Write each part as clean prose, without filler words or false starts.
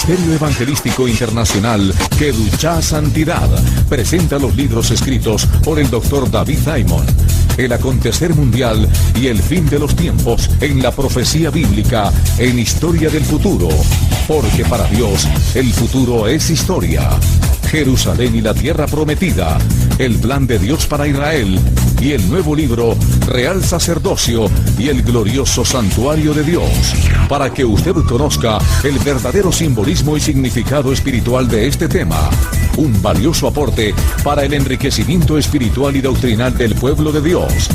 Ministerio Evangelístico Internacional Kedushá Santidad presenta los libros escritos por el Dr. David Diamond. El acontecer mundial y el fin de los tiempos en la profecía bíblica en Historia del Futuro. Porque para Dios el futuro es historia. Jerusalén y la tierra prometida, el plan de Dios para Israel y el nuevo libro Real Sacerdocio y el glorioso Santuario de Dios, para que usted conozca el verdadero simbolismo y significado espiritual de este tema. Un valioso aporte para el enriquecimiento espiritual y doctrinal del pueblo de Dios.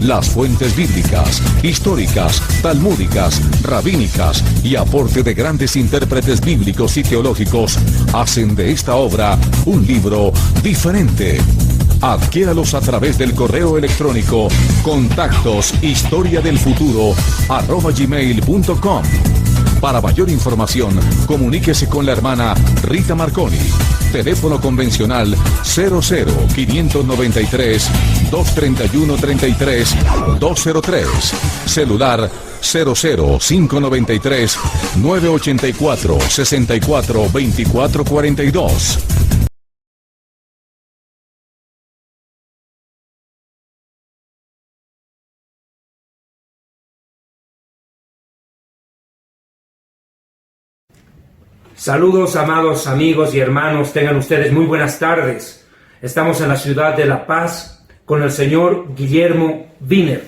Las fuentes bíblicas, históricas, talmúdicas, rabínicas y aporte de grandes intérpretes bíblicos y teológicos hacen de esta obra un libro diferente. Adquiéralos a través del correo electrónico contactos@historiadelfuturo@gmail.com. Para mayor información, comuníquese con la hermana Rita Marconi. Teléfono convencional 00-593 231 33 203. Celular 00-593 984 64 24 42. Saludos, amados amigos y hermanos, tengan ustedes muy buenas tardes. Estamos en la ciudad de La Paz con el señor Guillermo Wiener,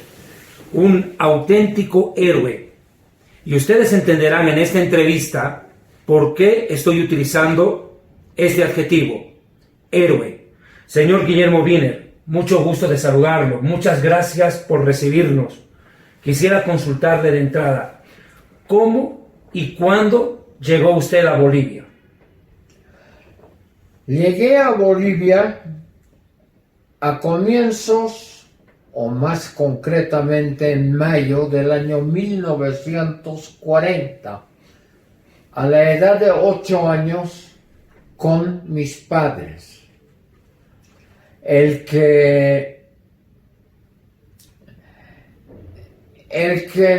un auténtico héroe. Y ustedes entenderán en esta entrevista por qué estoy utilizando este adjetivo, héroe. Señor Guillermo Wiener, mucho gusto de saludarlo, muchas gracias por recibirnos. Quisiera consultarle de entrada, ¿cómo y cuándo llegó usted a Bolivia? Llegué a Bolivia a comienzos, o más concretamente en mayo del año 1940, a la edad de 8 años, con mis padres. El que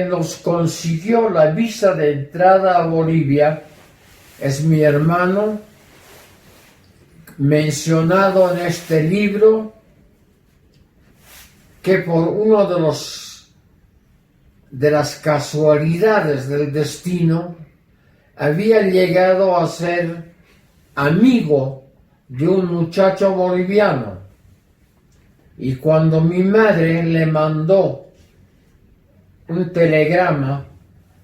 nos consiguió la visa de entrada a Bolivia es mi hermano, mencionado en este libro, que por uno de las casualidades del destino había llegado a ser amigo de un muchacho boliviano. Y cuando mi madre le mandó un telegrama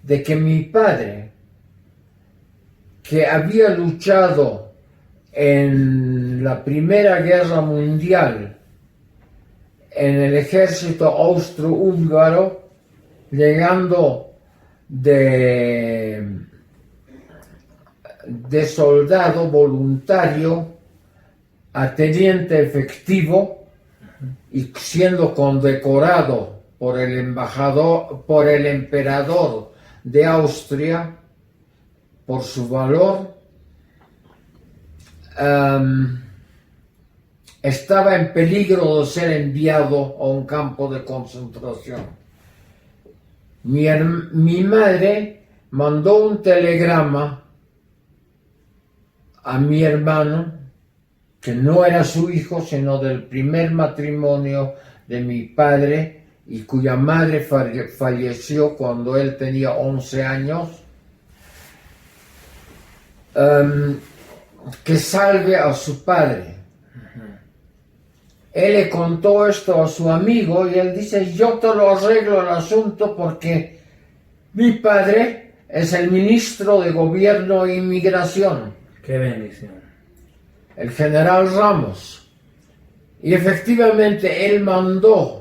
de que mi padre, que había luchado en la Primera Guerra Mundial en el ejército austrohúngaro, llegando de soldado voluntario a teniente efectivo y siendo condecorado por el emperador de Austria por su valor, estaba en peligro de ser enviado a un campo de concentración. Mi madre mandó un telegrama a mi hermano, que no era su hijo, sino del primer matrimonio de mi padre, y cuya madre falleció cuando él tenía 11 años, que salve a su padre. Él le contó esto a su amigo y él dice: yo te lo arreglo el asunto porque mi padre es el ministro de Gobierno e Inmigración. ¡Qué bendición! El general Ramos. Y efectivamente él mandó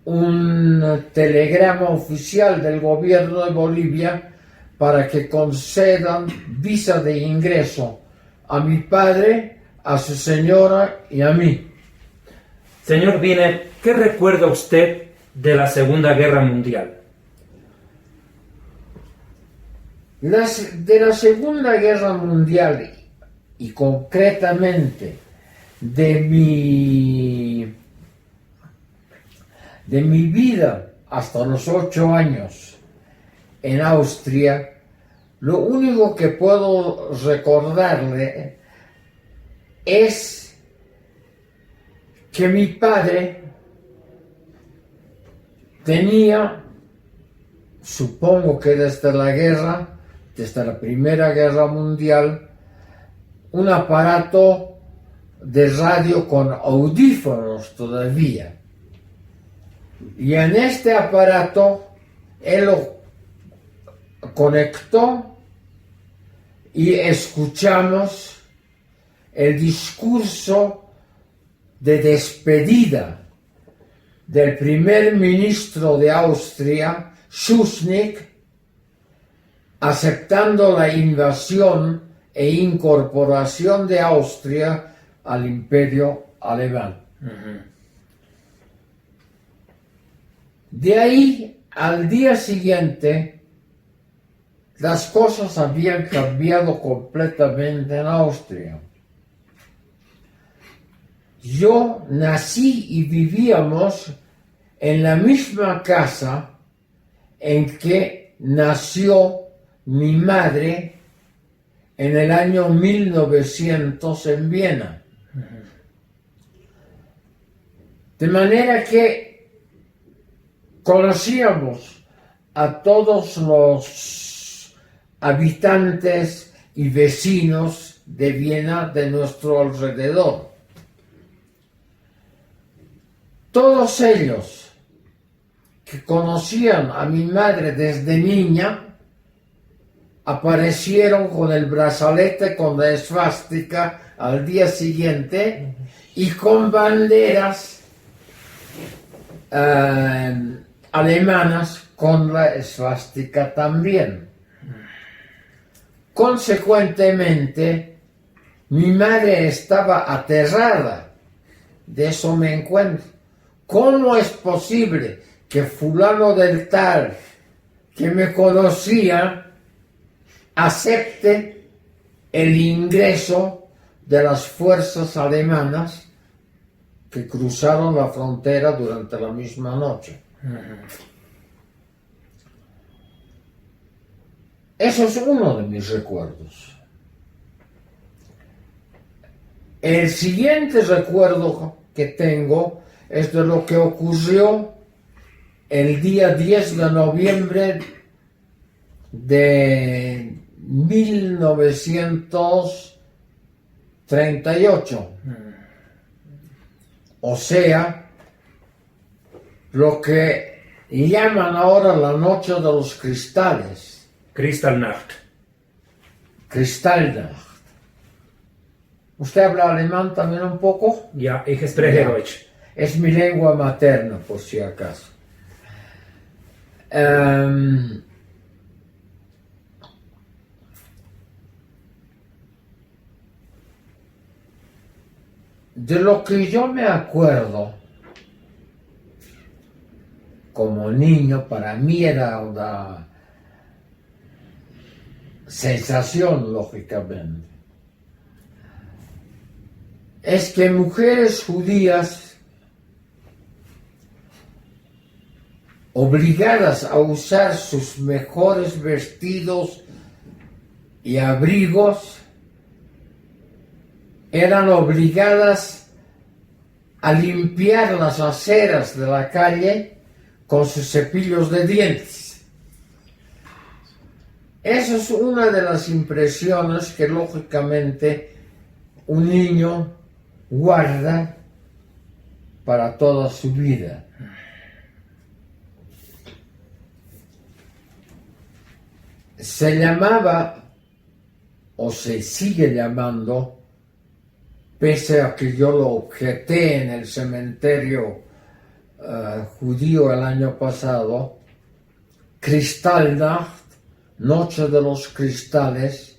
un telegrama oficial del gobierno de Bolivia para que concedan visa de ingreso a mi padre, a su señora y a mí. Señor Wiener, ¿qué recuerda usted de la Segunda Guerra Mundial? De la Segunda Guerra Mundial y concretamente de mi vida hasta los 8 años en Austria, Lo único que puedo recordarle es que mi padre tenía, supongo que desde la guerra, desde la Primera Guerra Mundial, un aparato de radio con audífonos todavía. Y en este aparato él lo conectó y escuchamos el discurso de despedida del primer ministro de Austria, Schuschnigg, aceptando la invasión e incorporación de Austria al Imperio Alemán. De ahí al día siguiente, las cosas habían cambiado completamente en Austria. Yo nací y vivíamos en la misma casa en que nació mi madre en el año 1900 en Viena. De manera que conocíamos a todos los habitantes y vecinos de Viena de nuestro alrededor. Todos ellos que conocían a mi madre desde niña aparecieron con el brazalete con la esvástica al día siguiente y con banderas alemanas con la esvástica también. Consecuentemente, mi madre estaba aterrada de eso me encuentro. ¿Cómo es posible que fulano del tal que me conocía acepte el ingreso de las fuerzas alemanas que cruzaron la frontera durante la misma noche? Eso es uno de mis recuerdos. El siguiente recuerdo que tengo es de lo que ocurrió el día 10 de noviembre de 1938. O sea, lo que llaman ahora la noche de los cristales. Kristallnacht. Kristallnacht. ¿Usted habla alemán también un poco? Ja, ich spreche Deutsch. Es mi lengua materna, por si acaso. De lo que yo me acuerdo como niño, para mí era una sensación, lógicamente, es que mujeres judías obligadas a usar sus mejores vestidos y abrigos eran obligadas a limpiar las aceras de la calle con sus cepillos de dientes. Esa es una de las impresiones que lógicamente un niño guarda para toda su vida. Se llamaba, o se sigue llamando, pese a que yo lo objeté en el cementerio judío el año pasado, Kristallnacht, Noche de los Cristales,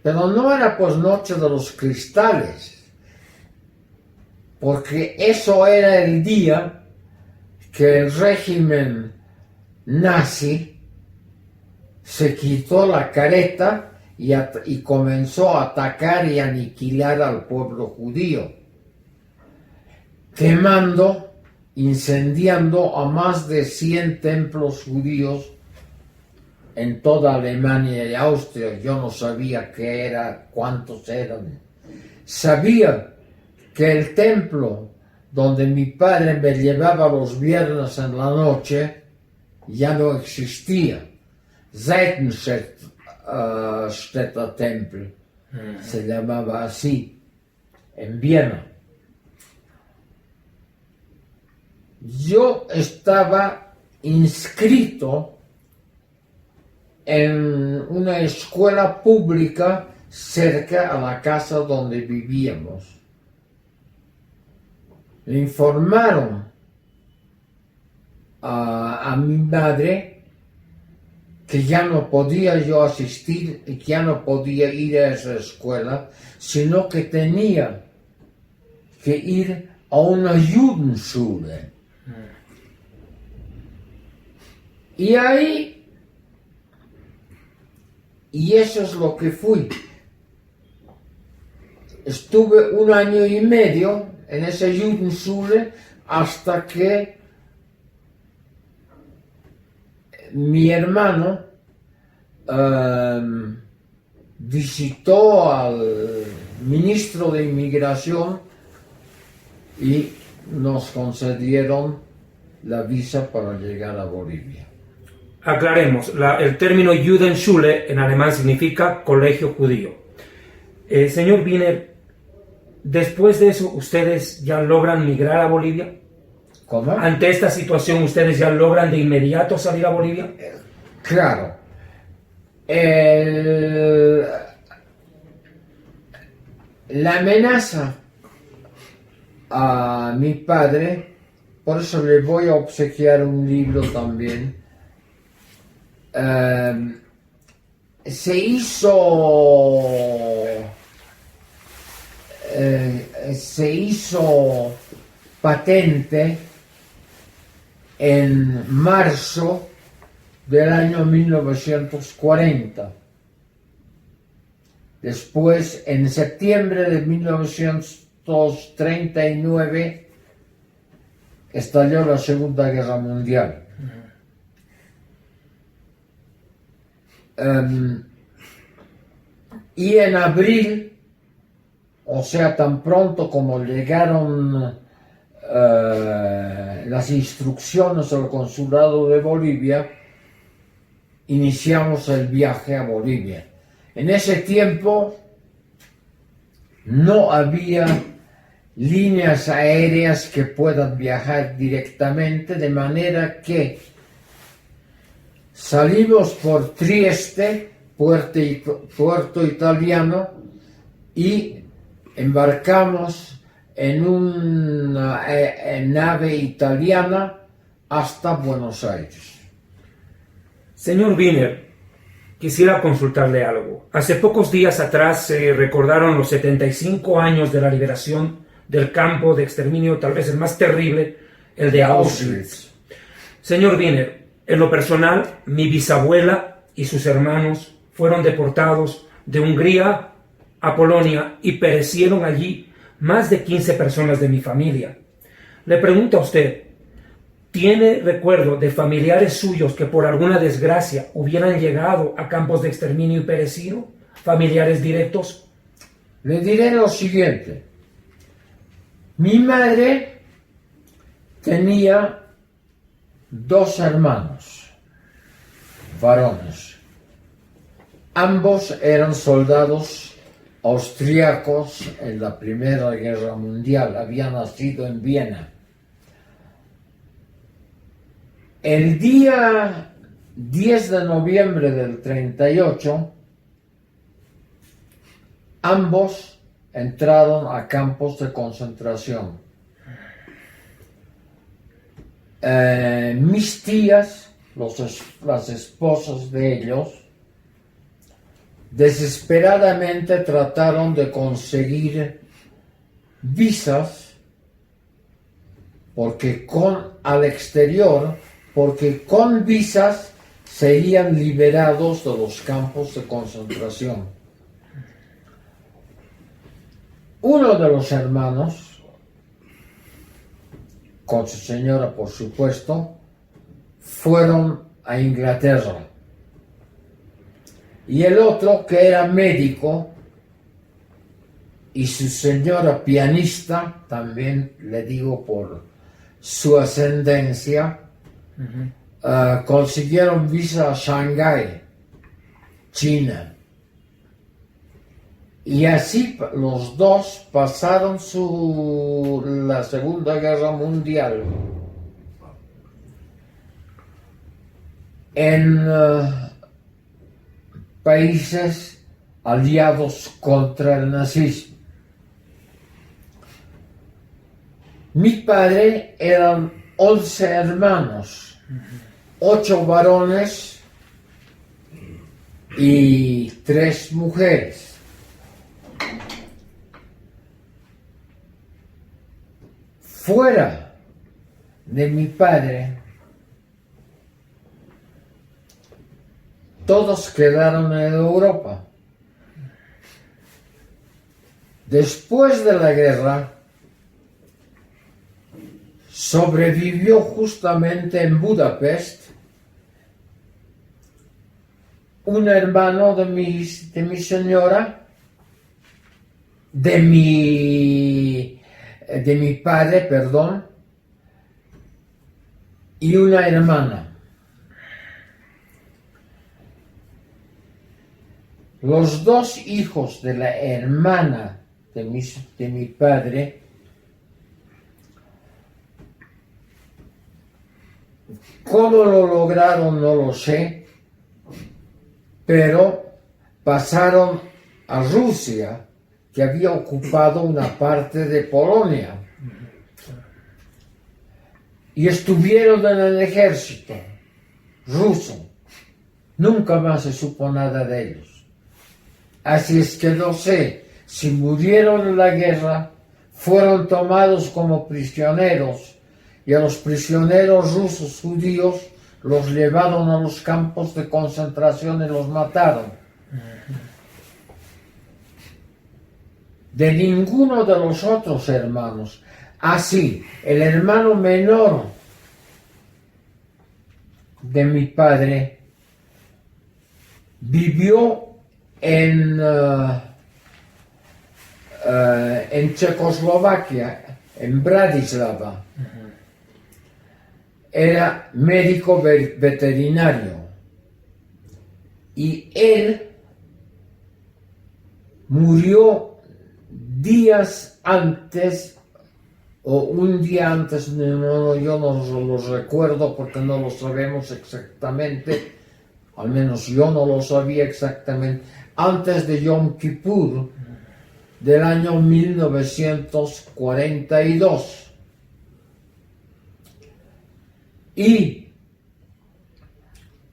pero no era pues Noche de los Cristales, porque eso era el día que el régimen nazi se quitó la careta y comenzó a atacar y aniquilar al pueblo judío, quemando, incendiando a más de 100 templos judíos en toda Alemania y Austria. Yo no sabía qué era, cuántos eran. Sabía que el templo donde mi padre me llevaba los viernes en la noche ya no existía. Seitenstädter Tempel se llamaba así, en Viena. Yo estaba inscrito en una escuela pública cerca a la casa donde vivíamos. Le informaron a mi madre que ya no podía yo asistir y que ya no podía ir a esa escuela, sino que tenía que ir a una Judenschule. Y ahí, y eso es lo que fui. Estuve 1 año y medio en esa Judenschule hasta que mi hermano visitó al ministro de Inmigración y nos concedieron la visa para llegar a Bolivia. Aclaremos, el término Judenschule en alemán significa colegio judío. Señor Wiener, después de eso, ¿ustedes ya logran migrar a Bolivia? ¿Cómo? Ante esta situación, ¿ustedes ya logran de inmediato salir a Bolivia? Claro. La amenaza a mi padre, por eso le voy a obsequiar un libro también, se hizo patente en marzo del año 1940. Después, en septiembre de 1939, estalló la Segunda Guerra Mundial. Y en abril, o sea, tan pronto como llegaron las instrucciones al consulado de Bolivia, iniciamos el viaje a Bolivia. En ese tiempo no había líneas aéreas que puedan viajar directamente, de manera que salimos por Trieste, puerto italiano, y embarcamos en una nave italiana hasta Buenos Aires. Señor Wiener, quisiera consultarle algo. Hace pocos días atrás se recordaron los 75 años de la liberación del campo de exterminio, tal vez el más terrible, el de Auschwitz. Señor Wiener, en lo personal, mi bisabuela y sus hermanos fueron deportados de Hungría a Polonia y perecieron allí más de 15 personas de mi familia. Le pregunto a usted, ¿tiene recuerdo de familiares suyos que por alguna desgracia hubieran llegado a campos de exterminio y perecido? ¿Familiares directos? Le diré lo siguiente. Mi madre tenía 2 hermanos, varones. Ambos eran soldados austríacos en la Primera Guerra Mundial. Habían nacido en Viena. El día 10 de noviembre del 38, ambos entraron a campos de concentración. Mis tías, las esposas de ellos, desesperadamente trataron de conseguir visas al exterior, porque con visas serían liberados de los campos de concentración. Uno de los hermanos, con su señora por supuesto, fueron a Inglaterra y el otro que era médico y su señora pianista, también le digo por su ascendencia, consiguieron visa a Shanghái, China. Y así los dos pasaron la Segunda Guerra Mundial en países aliados contra el nazismo. Mi padre eran 11 hermanos, 8 varones y 3 mujeres. Fuera de mi padre, todos quedaron en Europa. Después de la guerra, sobrevivió justamente en Budapest un hermano de mi señora, de mi padre, perdón, y una hermana. Los 2 hijos de la hermana de mi padre cómo lo lograron no lo sé, pero pasaron a Rusia, que había ocupado una parte de Polonia, y estuvieron en el ejército ruso. Nunca más se supo nada de ellos. Así es que no sé si murieron en la guerra, fueron tomados como prisioneros, y a los prisioneros rusos judíos los llevaron a los campos de concentración y los mataron. De ninguno de los otros hermanos. Así, el hermano menor de mi padre vivió en Checoslovaquia, en Bratislava. Era médico veterinario y él murió días antes o un día antes, yo no lo recuerdo porque no lo sabemos exactamente, al menos yo no lo sabía exactamente, antes de Yom Kippur del año 1942. Y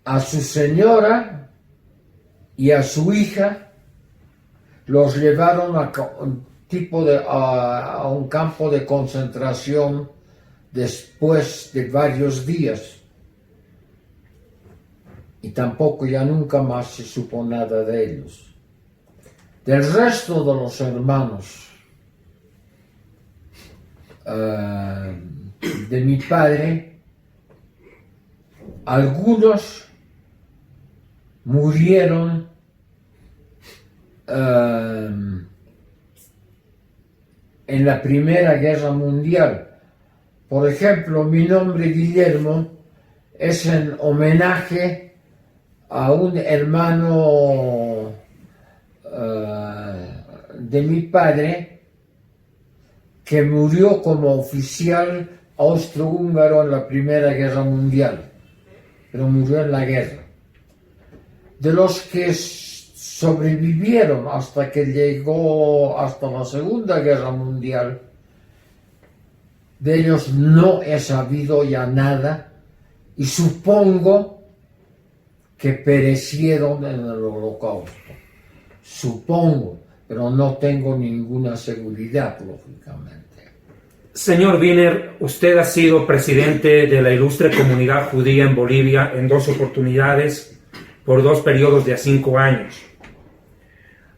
a su señora y a su hija los llevaron a un campo de concentración después de varios días. Y tampoco ya nunca más se supo nada de ellos. Del resto de los hermanos de mi padre, algunos murieron en la Primera Guerra Mundial. Por ejemplo, mi nombre Guillermo es en homenaje a un hermano de mi padre que murió como oficial austrohúngaro en la Primera Guerra Mundial, pero murió en la guerra. De los que sobrevivieron hasta que llegó hasta la Segunda Guerra Mundial, de ellos no he sabido ya nada y supongo que perecieron en el Holocausto. Supongo, pero no tengo ninguna seguridad, lógicamente. Señor Wiener, usted ha sido presidente de la ilustre comunidad judía en Bolivia en 2 oportunidades por 2 periodos de 5 años.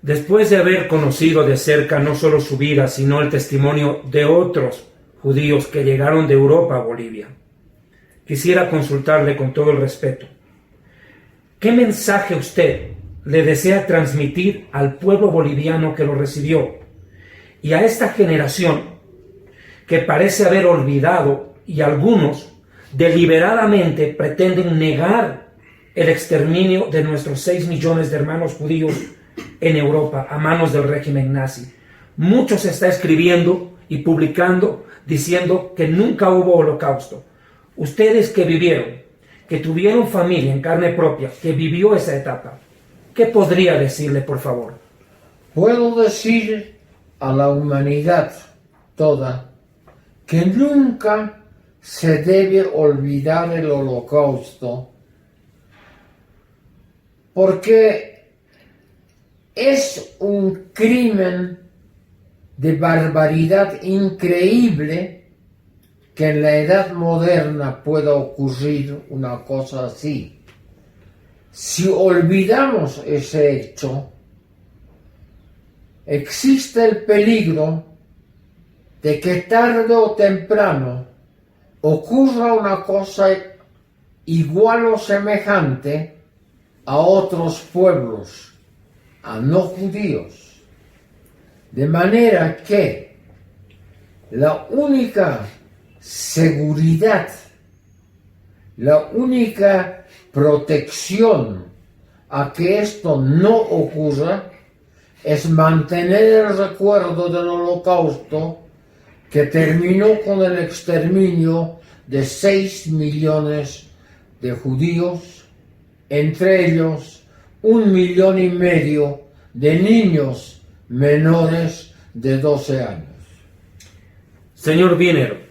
Después de haber conocido de cerca no solo su vida, sino el testimonio de otros judíos que llegaron de Europa a Bolivia, quisiera consultarle con todo el respeto. ¿Qué mensaje usted le desea transmitir al pueblo boliviano que lo recibió y a esta generación que parece haber olvidado y algunos deliberadamente pretenden negar el exterminio de nuestros 6 millones de hermanos judíos en Europa a manos del régimen nazi. Mucho se está escribiendo y publicando diciendo que nunca hubo holocausto. Ustedes que vivieron, que tuvieron familia en carne propia, que vivió esa etapa, ¿qué podría decirle, por favor? Puedo decir a la humanidad toda que nunca se debe olvidar el holocausto, porque es un crimen de barbaridad increíble que en la edad moderna pueda ocurrir una cosa así. Si olvidamos ese hecho, existe el peligro de que tarde o temprano ocurra una cosa igual o semejante a otros pueblos, a no judíos. De manera que la única seguridad, la única protección a que esto no ocurra es mantener el recuerdo del holocausto que terminó con el exterminio de 6 millones de judíos, entre ellos 1,5 millones de niños menores de 12 años. Señor Wiener,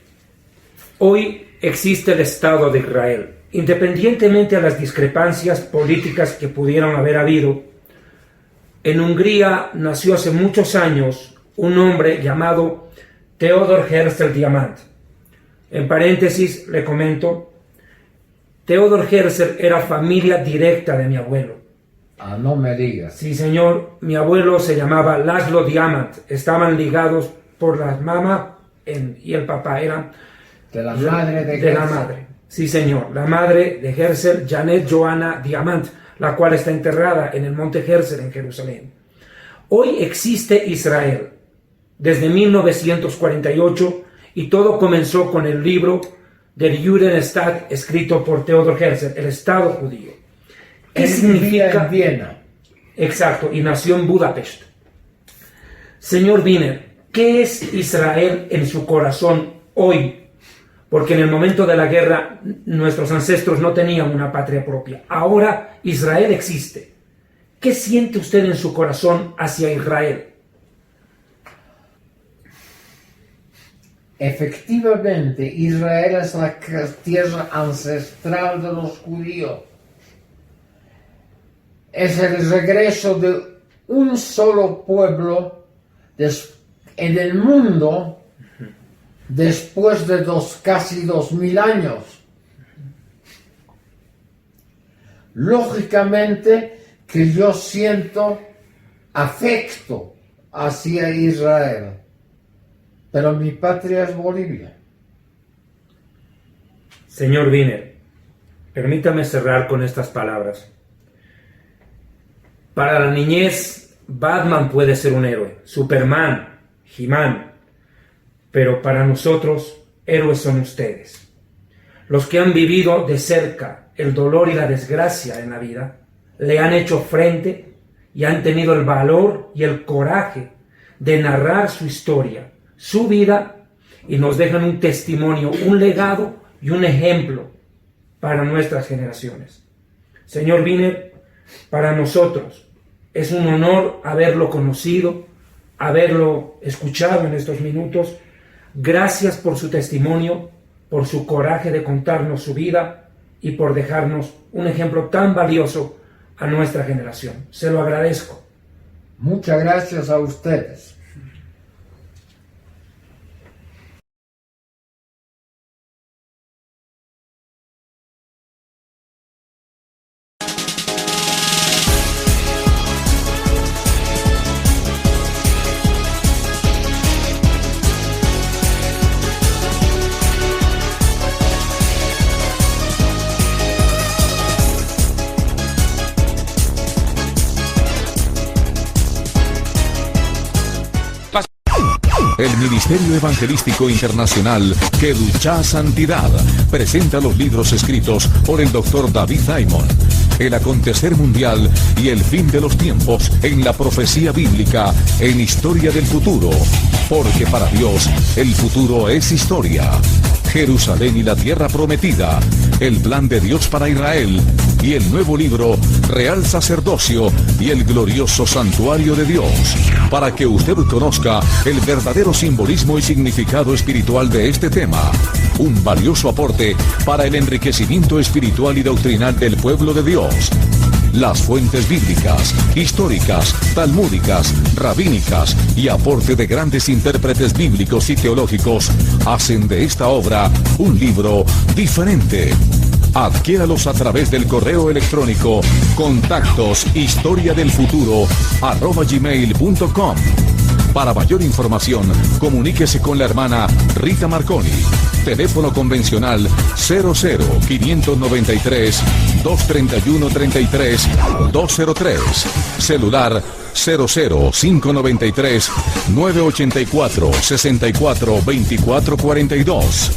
hoy existe el Estado de Israel. Independientemente de las discrepancias políticas que pudieran haber habido, en Hungría nació hace muchos años un hombre llamado Theodor Herzl Diamant. En paréntesis le comento, Theodor Herzl era familia directa de mi abuelo. Ah, no me digas. Sí, señor, mi abuelo se llamaba Laszlo Diamant. Estaban ligados por la mamá y el papá. Eran de la madre de la madre. Sí, señor. La madre de Herzl, Janet Johanna Diamant, la cual está enterrada en el monte Herzl en Jerusalén. Hoy existe Israel desde 1948 y todo comenzó con el libro del Judenstaat escrito por Theodor Herzl, el Estado judío. ¿Qué significa? En Viena. Exacto, y nació en Budapest. Señor Wiener, ¿qué es Israel en su corazón hoy? Porque en el momento de la guerra nuestros ancestros no tenían una patria propia. Ahora Israel existe. ¿Qué siente usted en su corazón hacia Israel? Efectivamente, Israel es la tierra ancestral de los judíos. Es el regreso de un solo pueblo en el mundo después de casi 2000 años. Lógicamente que yo siento afecto hacia Israel, pero mi patria es Bolivia. Señor Wiener, permítame cerrar con estas palabras. Para la niñez, Batman puede ser un héroe, Superman, He-Man, pero para nosotros, héroes son ustedes. Los que han vivido de cerca el dolor y la desgracia en la vida, le han hecho frente y han tenido el valor y el coraje de narrar su historia, su vida, y nos dejan un testimonio, un legado y un ejemplo para nuestras generaciones. Señor Wiener, para nosotros es un honor haberlo conocido, haberlo escuchado en estos minutos. Gracias por su testimonio, por su coraje de contarnos su vida y por dejarnos un ejemplo tan valioso a nuestra generación. Se lo agradezco. Muchas gracias a ustedes. el Ministerio Evangelístico Internacional Kedushá Santidad presenta los libros escritos por el Dr. David Diamond. El acontecer mundial y el fin de los tiempos en la profecía bíblica en historia del futuro. Porque para Dios el futuro es historia. Jerusalén y la tierra prometida, el plan de Dios para Israel y el nuevo libro Real Sacerdocio y el glorioso santuario de Dios, para que usted conozca el verdadero simbolismo y significado espiritual de este tema. Un valioso aporte para el enriquecimiento espiritual y doctrinal del pueblo de Dios. Las fuentes bíblicas, históricas, talmúdicas, rabínicas y aporte de grandes intérpretes bíblicos y teológicos hacen de esta obra un libro diferente. Adquiéralos a través del correo electrónico contactos@historiadelfuturo@gmail.com. Para mayor información, comuníquese con la hermana Rita Marconi. Teléfono convencional 00-593 231-33 203. Celular 00-593 984 64 24 42.